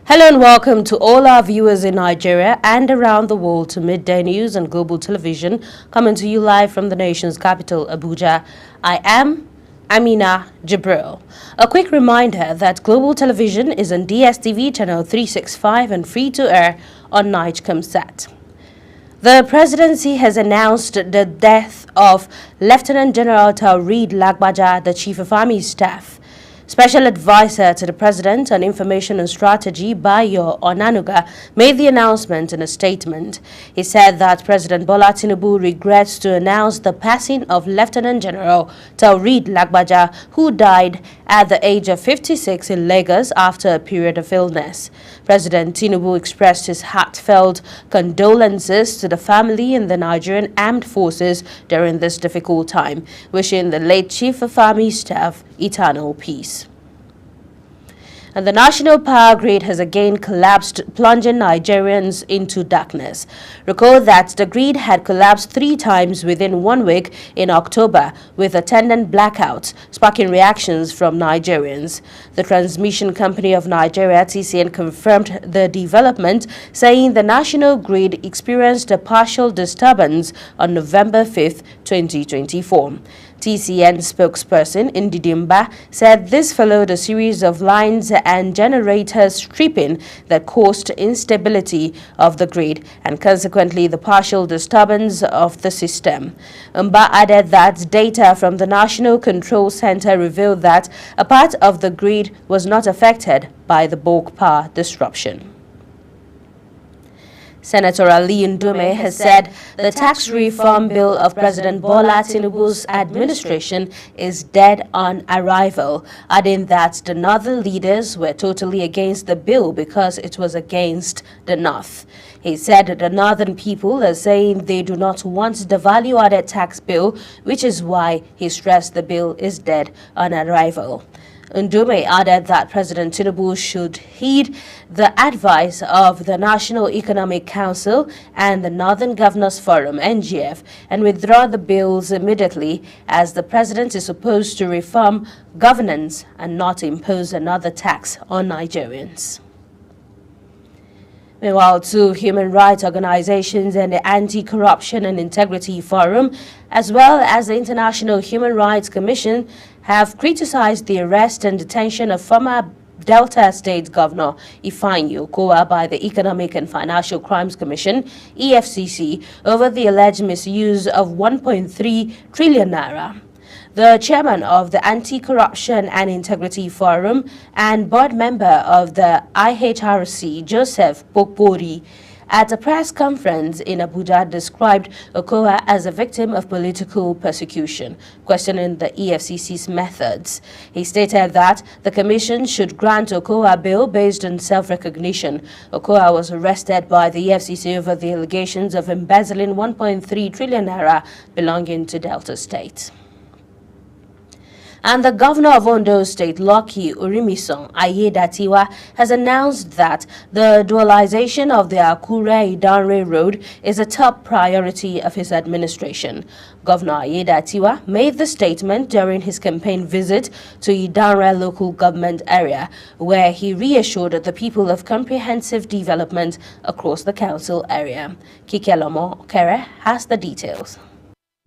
Hello and welcome to all our viewers in Nigeria and around the world to Midday News and Global Television, coming to you live from the nation's capital, Abuja. I am Amina Jibril. A quick reminder that Global Television is on DSTV channel 365 and free to air on Nigecomsat. The presidency has announced the death of Lieutenant General Taoreed Lagbaja, the Chief of Army Staff. Special Advisor to the President on Information and Strategy, Bayo Onanuga, made the announcement in a statement. He said that President Bola Tinubu regrets to announce the passing of Lieutenant General Taoreed Lagbaja, who died at the age of 56 in Lagos after a period of illness. President Tinubu expressed his heartfelt condolences to the family and the Nigerian Armed Forces during this difficult time, wishing the late Chief of Army Staff eternal peace. And the national power grid has again collapsed, plunging Nigerians into darkness. Recall that the grid had collapsed 3 times within 1 week in October, with attendant blackouts, sparking reactions from Nigerians. The Transmission Company of Nigeria, TCN, confirmed the development, saying the national grid experienced a partial disturbance on November 5, 2024. TCN spokesperson Ndidimba said this followed a series of lines and generators tripping that caused instability of the grid and consequently the partial disturbance of the system. Mba added that data from the National Control Center revealed that a part of the grid was not affected by the bulk power disruption. Senator Ali Ndume has said the tax reform bill of President Bola Tinubu's administration is dead on arrival, adding that the northern leaders were totally against the bill because it was against the north. He said that the northern people are saying they do not want the value-added tax bill, which is why he stressed the bill is dead on arrival. Ndume added that President Tinubu should heed the advice of the National Economic Council and the Northern Governors Forum, NGF, and withdraw the bills immediately, as the president is supposed to reform governance and not impose another tax on Nigerians. Meanwhile, 2 human rights organizations and the Anti-Corruption and Integrity Forum, as well as the International Human Rights Commission, have criticized the arrest and detention of former Delta State Governor Ifeanyi Okowa by the Economic and Financial Crimes Commission, EFCC, over the alleged misuse of 1.3 trillion naira. The chairman of the Anti-Corruption and Integrity Forum and board member of the IHRC, Joseph Pokpori, at a press conference in Abuja, described Okowa as a victim of political persecution, questioning the EFCC's methods. He stated that the commission should grant Okowa bail based on self-recognition. Okowa was arrested by the EFCC over the allegations of embezzling 1.3 trillion naira belonging to Delta State. And the governor of Ondo State, Lucky Orimisan Ayedatiwa, has announced that the dualization of the Akure-Idanre road is a top priority of his administration. Governor Ayedatiwa made the statement during his campaign visit to Idanre local government area, where he reassured the people of comprehensive development across the council area. Kikelomo Kere has the details.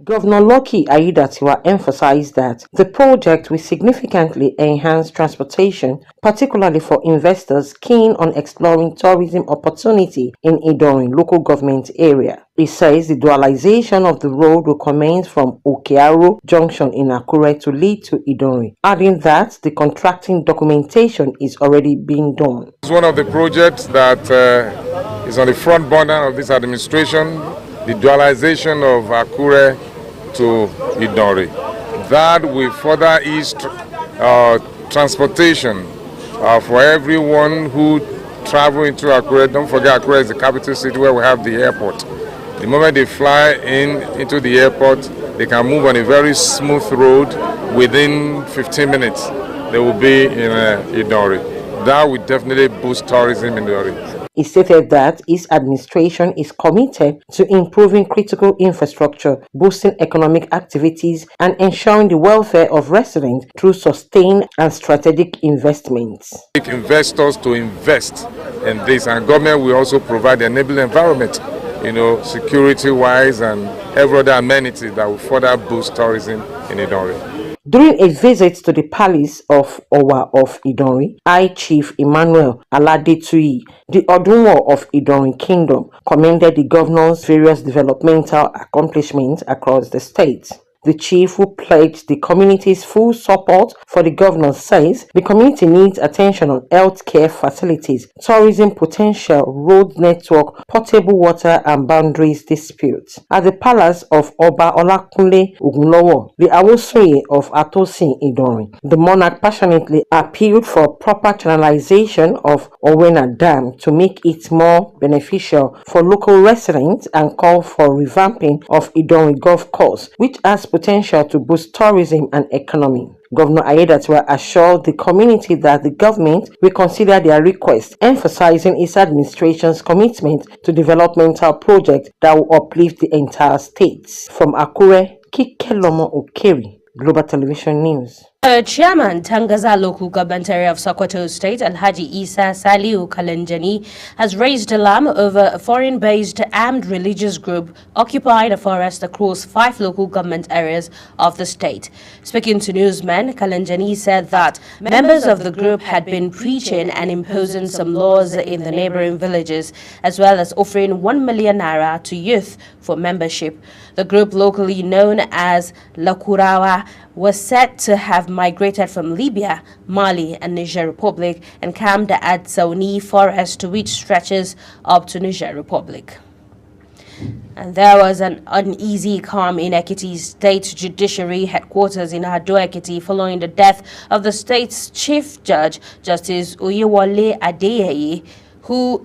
Governor Lucky Ayedatiwa emphasized that the project will significantly enhance transportation, particularly for investors keen on exploring tourism opportunity in Idorin local government area. He says the dualization of the road will commence from Okearo Junction in Akure to lead to Idorin, adding that the contracting documentation is already being done. It's one of the projects that is on the front burner of this administration, the dualization of Akure to Idanre. That will further ease transportation for everyone who travel into Akure. Don't forget, Akure is the capital city where we have the airport. The moment they fly into the airport, they can move on a very smooth road. Within 15 minutes, they will be in Idanre. That will definitely boost tourism in the area. He stated that his administration is committed to improving critical infrastructure, boosting economic activities, and ensuring the welfare of residents through sustained and strategic investments. Investors to invest in this, and government will also provide the enabling environment, security-wise and every other amenity that will further boost tourism in Idori. During a visit to the palace of Owa of Idori, High Chief Emmanuel Aladetui, the Odunwo of Idori Kingdom, commended the governor's various developmental accomplishments across the state. The chief, who pledged the community's full support for the governor, says the community needs attention on healthcare facilities, tourism potential, road network, potable water and boundaries disputes. At the palace of Oba Olakunle Ogunlowo, the Awosoye of Atosin Idori, the monarch passionately appealed for proper channelization of Owena Dam to make it more beneficial for local residents and called for revamping of Idori Golf Course, which has potential to boost tourism and economy. Governor Aiyedatiwa assured the community that the government will consider their request, emphasizing its administration's commitment to developmental projects that will uplift the entire state. From Akure, Kikelomo Okeri, Global Television News. Chairman Tangaza Local Government Area of Sokoto State, Alhaji Isa Saliu Kalenjani, has raised alarm over a foreign-based armed religious group occupying a forest across 5 local government areas of the state. Speaking to newsmen, Kalenjani said that members of the group had been preaching and imposing some laws in the neighboring villages, as well as offering 1 million naira to youth for membership. The group, locally known as Lakurawa, was said to have migrated from Libya, Mali and Niger Republic and camped at Sauni Forest, which stretches up to Niger Republic. And there was an uneasy calm in Ekiti State Judiciary Headquarters in Ado Ekiti following the death of the state's Chief Judge, Justice Oyewole Adeyeye, who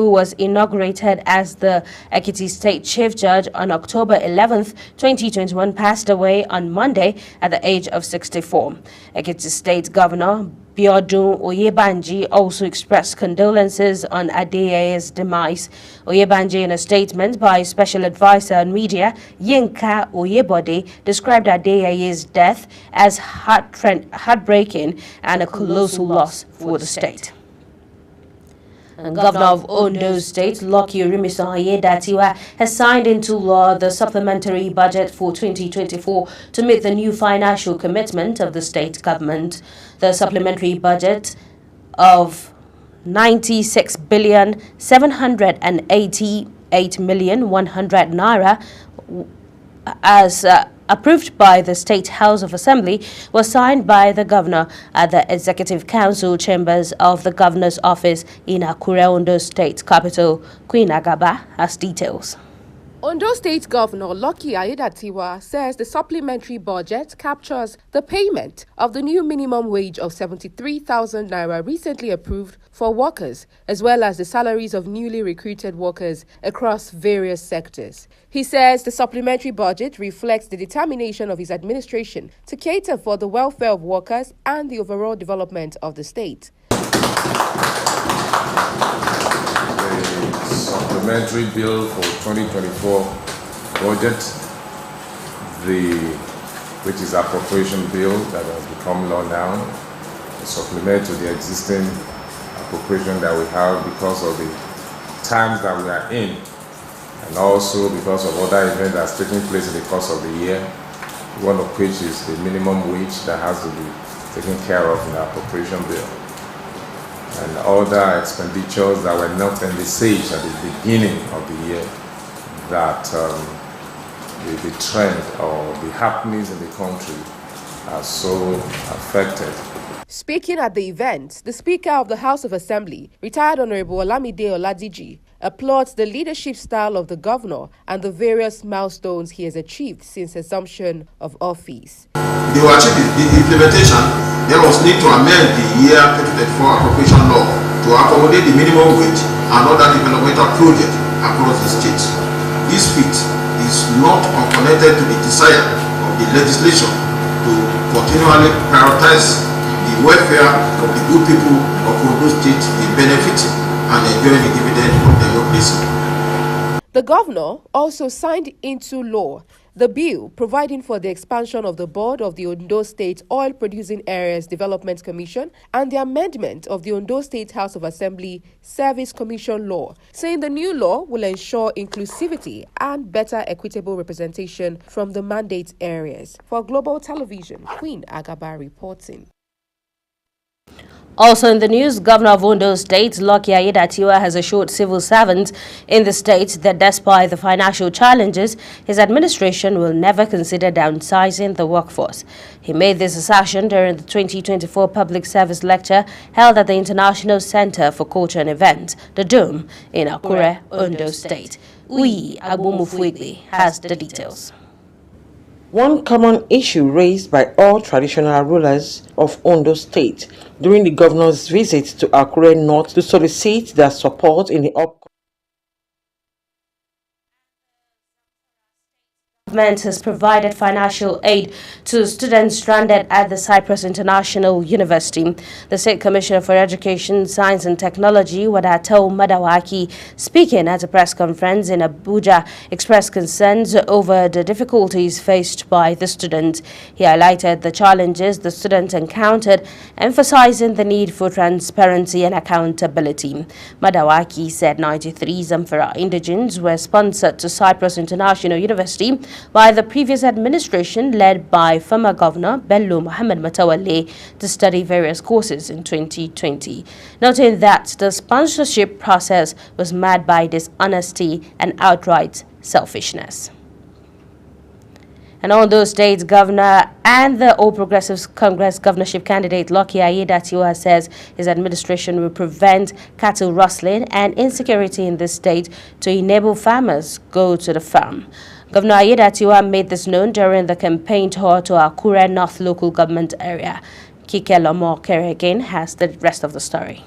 was inaugurated as the Ekiti State Chief Judge on October 11th, 2021, passed away on Monday at the age of 64. Ekiti State Governor Biodun Oyebanji also expressed condolences on Adeye's demise. Oyebanji, in a statement by Special Advisor on Media, Yinka Oyebode, described Adeye's death as heartbreaking and a colossal loss for the state. And Governor of Ondo State, Lucky Orimisan has signed into law the supplementary budget for 2024 to meet the new financial commitment of the state government. The supplementary budget of 96,788,100 naira as approved by the State House of Assembly was signed by the governor at the Executive Council chambers of the governor's office in Akure, Ondo State capital. Queen Agaba has details. Ondo State Governor Lucky Aiyedatiwa says the supplementary budget captures the payment of the new minimum wage of 73,000 naira recently approved for workers, as well as the salaries of newly recruited workers across various sectors. He says the supplementary budget reflects the determination of his administration to cater for the welfare of workers and the overall development of the state. Supplementary bill for 2024 budget, which is appropriation bill that has become law now, a supplement to the existing appropriation that we have because of the times that we are in, and also because of other events that's taking place in the course of the year, one of which is the minimum wage that has to be taken care of in the appropriation bill, and other expenditures that were not envisaged at the beginning of the year, that the trend or the happenings in the country are so affected. Speaking at the event, the Speaker of the House of Assembly, retired Honorable Olamide Oladiji, applauds the leadership style of the governor and the various milestones he has achieved since assumption of office. They will achieve the implementation. There was need to amend the year 2024 appropriation law to accommodate the minimum wage and other developmental projects across the state. This feat is not unconnected to the desire of the legislation to continually prioritize the welfare of the good people of Ondo State in benefiting and enjoy the dividend of democracy. The governor also signed into law the bill providing for the expansion of the board of the Ondo State Oil Producing Areas Development Commission and the amendment of the Ondo State House of Assembly Service Commission law, saying the new law will ensure inclusivity and better equitable representation from the mandate areas. For Global Television, Queen Agaba reporting. Also in the news, Governor of Ondo State, Lucky Aiyedatiwa, has assured civil servants in the state that despite the financial challenges, his administration will never consider downsizing the workforce. He made this assertion during the 2024 Public Service Lecture held at the International Center for Culture and Events, the Dome, in Akure, Ondo State. Uyi Agbomufwigbe has the details. One common issue raised by all traditional rulers of Ondo State during the governor's visit to Akure North to solicit their support in the upcoming Government has provided financial aid to students stranded at the Cyprus International University. The State Commissioner for Education, Science and Technology, Wadato Madawaki, speaking at a press conference in Abuja, expressed concerns over the difficulties faced by the students. He highlighted the challenges the students encountered, emphasizing the need for transparency and accountability. Madawaki said 93 Zamfara indigenes were sponsored to Cyprus International University by the previous administration led by former Governor Bello Mohammed Matawalle to study various courses in 2020, noting that the sponsorship process was marred by dishonesty and outright selfishness. And Ondo State Governor and the All Progressives Congress governorship candidate Lucky Aiyedatiwa says his administration will prevent cattle rustling and insecurity in the state to enable farmers go to the farm. Governor Aiyedatiwa made this known during the campaign tour to Akure North local government area. Kike Lomo Keregain has the rest of the story.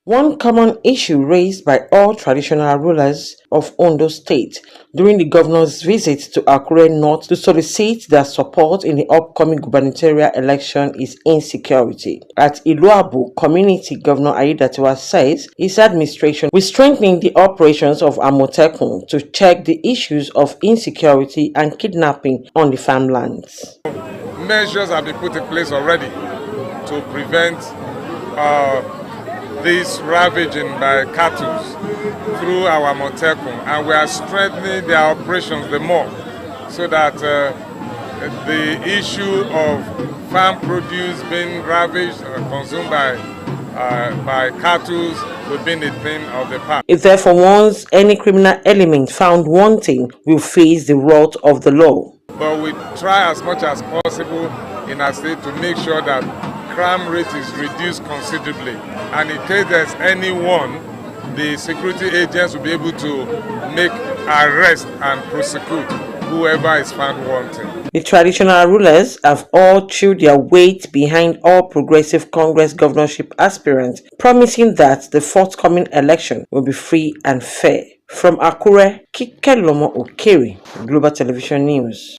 One common issue raised by all traditional rulers of Ondo State during the governor's visit to Akure North to solicit their support in the upcoming gubernatorial election is insecurity. At Iluabu community, Governor Aiyedatiwa says his administration will strengthen the operations of Amotekun to check the issues of insecurity and kidnapping on the farmlands. Measures have been put in place already to prevent this ravaging by cattle through our Motekun, and we are strengthening their operations the more so that the issue of farm produce being ravaged or consumed by cattle will be the theme of the park. It therefore warns any criminal element found wanting will face the wrath of the law. But we try as much as possible in our state to make sure that crime rate is reduced considerably, and in case there's anyone, the security agents will be able to make arrest and prosecute whoever is found wanting. The traditional rulers have all chewed their weight behind all Progressive Congress governorship aspirants, promising that the forthcoming election will be free and fair. From Akure, Kike Lomo Okeri, Global Television News.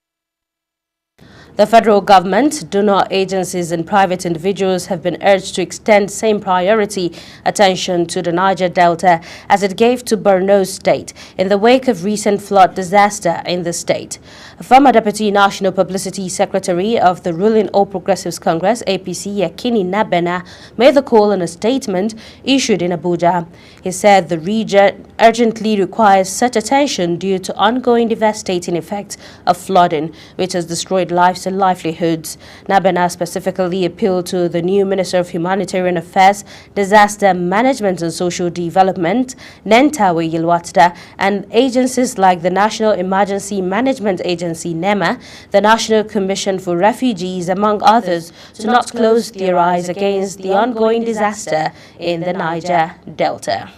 The federal government, donor agencies and private individuals have been urged to extend same priority attention to the Niger Delta as it gave to Borno State in the wake of recent flood disaster in the state. A former Deputy National Publicity Secretary of the ruling All Progressives Congress, APC, Yakini Nabena, made the call in a statement issued in Abuja. He said the region urgently requires such attention due to ongoing devastating effects of flooding, which has destroyed lives and livelihoods. Nabena specifically appealed to the new Minister of Humanitarian Affairs, Disaster Management and Social Development, Nentawe Yilwatda, and agencies like the National Emergency Management Agency, NEMA, the National Commission for Refugees, among others, to not close their eyes against the ongoing disaster in the Niger Delta.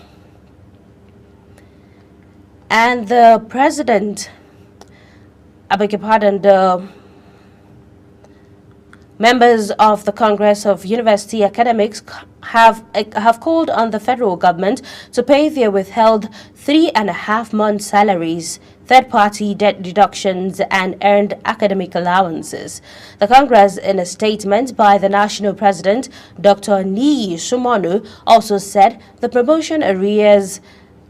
And the president, I beg your pardon, the Members of the Congress of University Academics have called on the federal government to pay their withheld 3.5-month salaries, third-party debt deductions, and earned academic allowances. The Congress, in a statement by the national president, Dr. Niyi Sumonu, also said the promotion arrears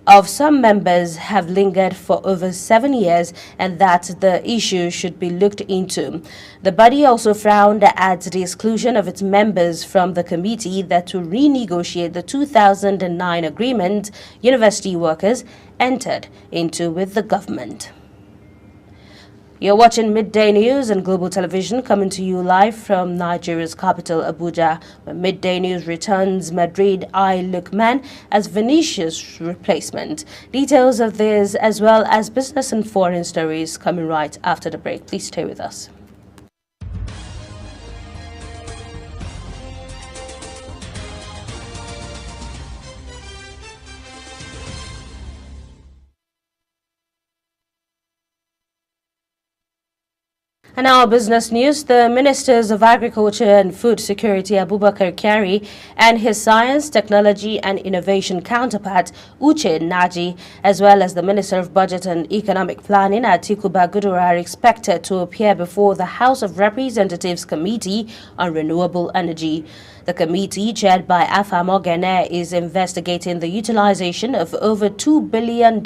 of some members have lingered for over 7 years and that the issue should be looked into. The body also frowned at the exclusion of its members from the committee that to renegotiate the 2009 agreement university workers entered into with the government. You're watching Midday News and Global Television, coming to you live from Nigeria's capital, Abuja. When Midday News returns, Madrid eye Lookman as Vinicius' replacement. Details of this, as well as business and foreign stories, coming right after the break. Please stay with us. And our business news, the Ministers of Agriculture and Food Security Abubakar Kyari and his Science, Technology and Innovation counterpart Uche Naji, as well as the Minister of Budget and Economic Planning Atiku Bagudu, are expected to appear before the House of Representatives Committee on Renewable Energy. The committee, chaired by Afam Ogene, is investigating the utilization of over $2 billion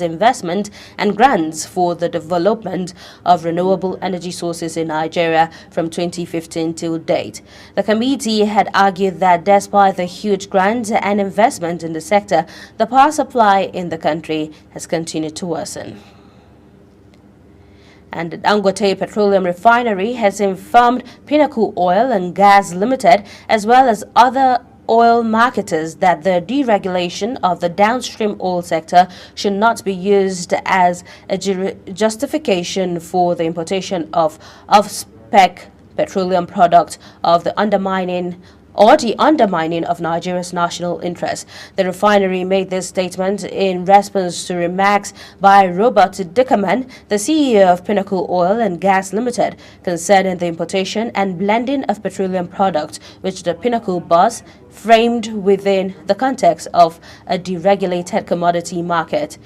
investment and grants for the development of renewable energy sources in Nigeria from 2015 till date. The committee had argued that despite the huge grants and investment in the sector, the power supply in the country has continued to worsen. And the Dangote Petroleum Refinery has informed Pinnacle Oil and Gas Limited, as well as other oil marketers, that the deregulation of the downstream oil sector should not be used as a justification for the importation of off-spec petroleum products of the undermining of Nigeria's national interest. The refinery made this statement in response to remarks by Robert Dickerman, the CEO of Pinnacle Oil and Gas Limited, concerning the importation and blending of petroleum products, which the Pinnacle boss framed within the context of a deregulated commodity market.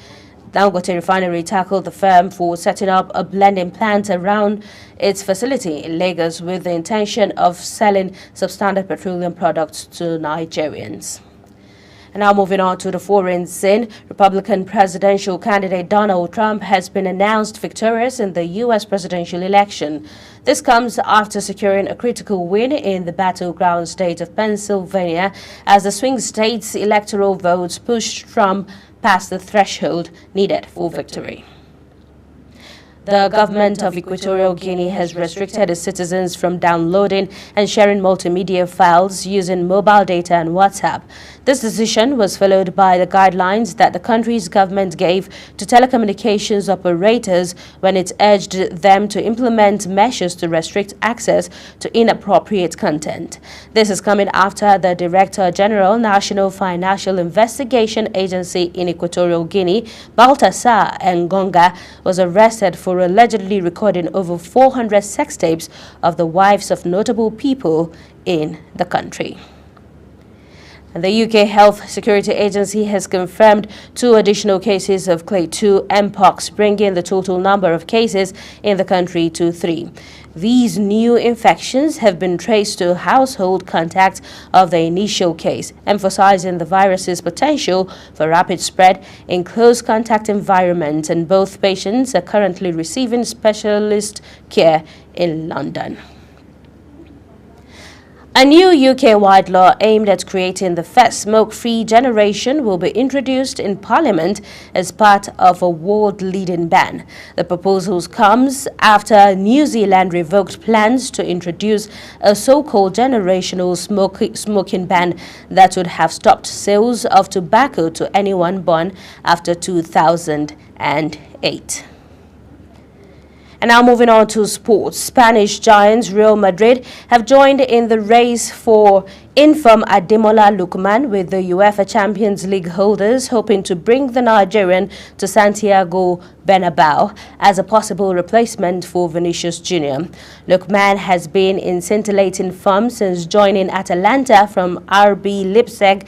Dangote Refinery tackled the firm for setting up a blending plant around its facility in Lagos with the intention of selling substandard petroleum products to Nigerians. And now moving on to the foreign scene, Republican presidential candidate Donald Trump has been announced victorious in the U.S. presidential election. This comes after securing a critical win in the battleground state of Pennsylvania as the swing state's electoral votes pushed Trump past the threshold needed for victory. The government of Equatorial Guinea has restricted its citizens from downloading and sharing multimedia files using mobile data and WhatsApp. This decision was followed by the guidelines that the country's government gave to telecommunications operators when it urged them to implement measures to restrict access to inappropriate content. This is coming after the Director General, National Financial Investigation Agency in Equatorial Guinea, Baltasar Ngonga, was arrested for allegedly recording over 400 sex tapes of the wives of notable people in the country. And the UK Health Security Agency has confirmed 2 additional cases of clade 2 mpox, bringing the total number of cases in the country to 3. These new infections have been traced to household contacts of the initial case, emphasizing the virus's potential for rapid spread in close contact environments, and both patients are currently receiving specialist care in London. A new UK-wide law aimed at creating the first smoke-free generation will be introduced in Parliament as part of a world-leading ban. The proposal comes after New Zealand revoked plans to introduce a so-called generational smoking ban that would have stopped sales of tobacco to anyone born after 2008. And now moving on to sports. Spanish giants Real Madrid have joined in the race for inform Ademola Lookman with the UEFA Champions League holders, hoping to bring the Nigerian to Santiago Bernabeu as a possible replacement for Vinicius Jr. Lookman has been in scintillating form since joining Atalanta from RB Leipzig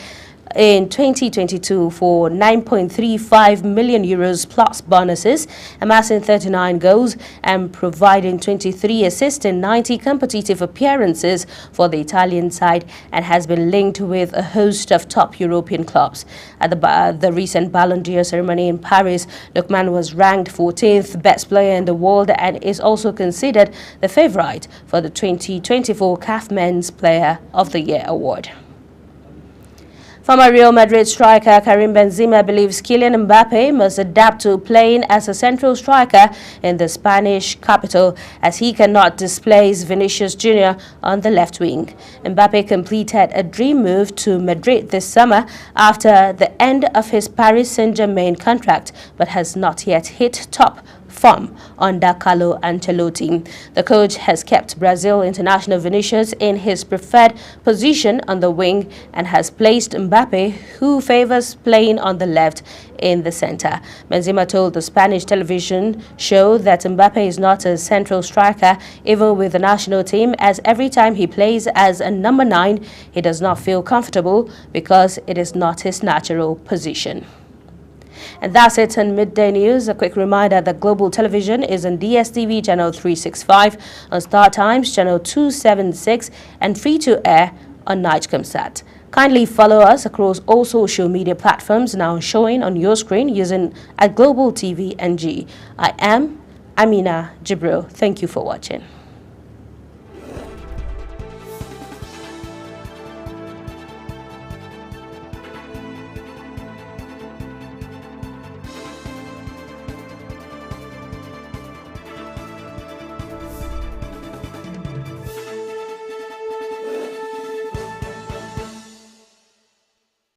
in 2022 for 9.35 million euros plus bonuses, amassing 39 goals and providing 23 assists in 90 competitive appearances for the Italian side, and has been linked with a host of top European clubs. At the recent Ballon d'Or ceremony in Paris, Lookman was ranked 14th best player in the world and is also considered the favorite for the 2024 CAF Men's Player of the Year award. Former Real Madrid striker Karim Benzema believes Kylian Mbappe must adapt to playing as a central striker in the Spanish capital, as he cannot displace Vinicius Jr. on the left wing. Mbappe completed a dream move to Madrid this summer after the end of his Paris Saint-Germain contract, but has not yet hit top form under Carlo Ancelotti. The coach has kept Brazil international Vinicius in his preferred position on the wing and has placed Mbappe, who favors playing on the left, in the center. Benzema told the Spanish television show that Mbappe is not a central striker even with the national team, as every time he plays as a number 9, he does not feel comfortable because it is not his natural position. And that's it on Midday News. A quick reminder that Global Television is on DSTV channel 365, on Star Times channel 276, and free to air on Nightcomsat. Kindly follow us across all social media platforms now showing on your screen using @Global TV NG. I am Amina Jibril. Thank you for watching.